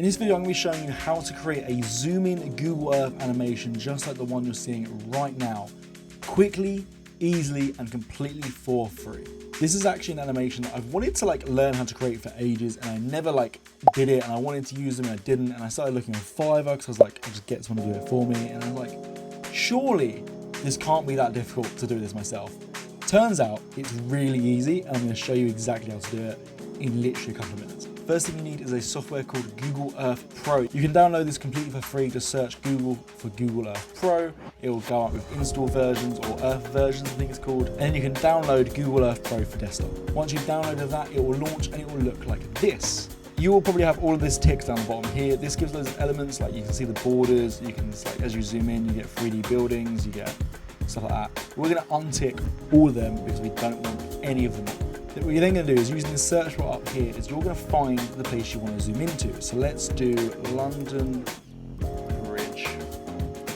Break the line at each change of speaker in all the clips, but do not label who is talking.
this video, I'm going to be showing you how to create a zoom in Google Earth animation just like the one you're seeing right now, quickly, easily, and completely for free. This is actually an animation that I've wanted to learn how to create for ages, and I never did it, and I wanted to use them and I didn't, and I started looking on Fiverr because I was like, I'll just get someone to do it for me, and I was like, surely this can't be that difficult to do this myself. Turns out it's really easy, and I'm going to show you exactly how to do it in literally a couple of minutes. First thing you need is a software called Google Earth Pro. You can download this completely for free. Just search Google for Google Earth Pro. It will go up with install versions or Earth versions, I think it's called. And then you can download Google Earth Pro for desktop. Once you've downloaded that, it will launch and it will look like this. You will probably have all of this text down the bottom here. This gives loads of elements, like you can see the borders. You can, as you zoom in, you get 3D buildings, you get stuff like that. We're going to untick all of them because we don't want any of them. What you're then going to do is, using the search bar up here, is you're going to find the place you want to zoom into. So let's do London Bridge.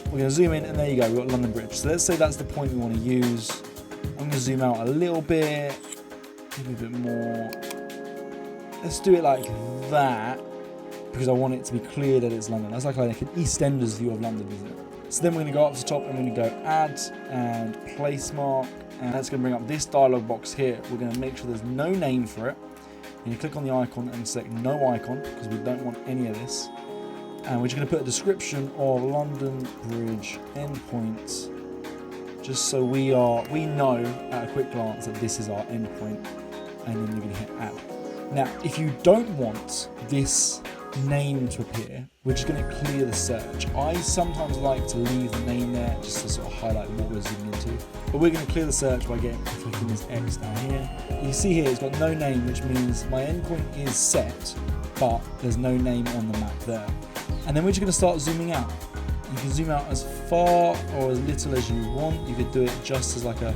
We're going to zoom in, and there you go, we've got London Bridge. So let's say that's the point we want to use. I'm going to zoom out a little bit, maybe a bit more. Let's do it like that, because I want it to be clear that it's London. That's like an EastEnders view of London, isn't it? So then we're going to go up to the top, and we're going to go Add and Place Mark. And that's going to bring up this dialog box here. We're going to make sure there's no name for it. And you click on the icon and select no icon, because we don't want any of this. And we're just going to put a description of London Bridge endpoint, just so we know at a quick glance that this is our endpoint. And then you're going to hit add. Now, if you don't want this name to appear, we're just going to clear the search. I sometimes like to leave the name there just to sort of highlight what we're zooming into. But we're going to clear the search by clicking this X down here. You see here it's got no name, which means my endpoint is set, but there's no name on the map there. And then we're just going to start zooming out. You can zoom out as far or as little as you want. You could do it just as a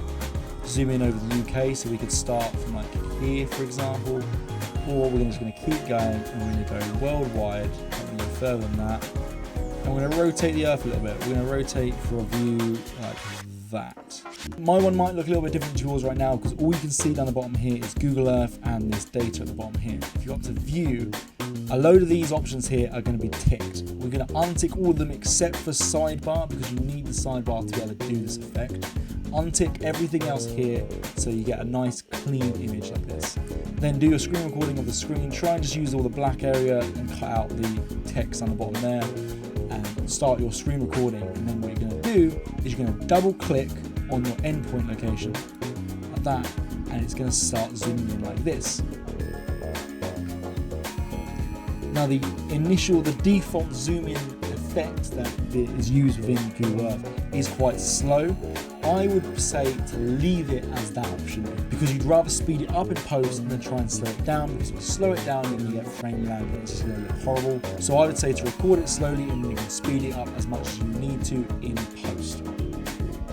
zoom in over the UK, so we could start from here, for example. Or we're just going to keep going, and we're going to go worldwide, and go further than that. And we're going to rotate the Earth a little bit. We're going to rotate for a view like that. My one might look a little bit different to yours right now, because all you can see down the bottom here is Google Earth and this data at the bottom here. If you go up to view, a load of these options here are going to be ticked. We're going to untick all of them except for sidebar, because you need the sidebar to be able to do this effect. Untick everything else here so you get a nice clean image like this. Then do your screen recording of the screen. Try and just use all the black area and cut out the text on the bottom there, and start your screen recording. And then what you're going to do is you're going to double click on your endpoint location like that, and it's going to start zooming in like this. Now the default zoom in effect that is used within Google Earth is quite slow. I would say to leave it as that option, because you'd rather speed it up in post than try and slow it down, because if you slow it down then you get frame lag and it's just going to look horrible. So I would say to record it slowly, and then you can speed it up as much as you need to in post.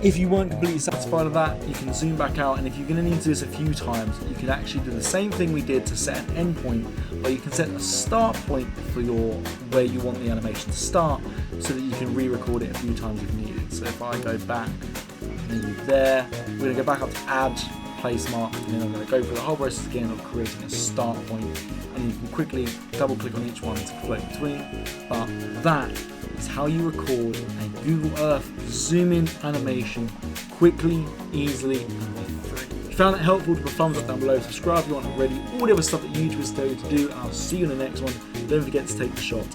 If you weren't completely satisfied with that, you can zoom back out, and if you're going to need to do this a few times, you can actually do the same thing we did to set an endpoint, but you can set a start point for where you want the animation to start, so that you can re-record it a few times if needed. So if I go back, maybe there, we're going to go back up to Add, Place Mark, and then I'm going to go through the whole process again of creating a start point, and you can quickly double click on each one to float between. But that is how you record a Google Earth zoom in animation quickly, easily, and for free. If you found that helpful, put a thumbs up down below, subscribe if you aren't already, all the other stuff that YouTube is telling you to do, and I'll see you in the next one. Don't forget to take the shot.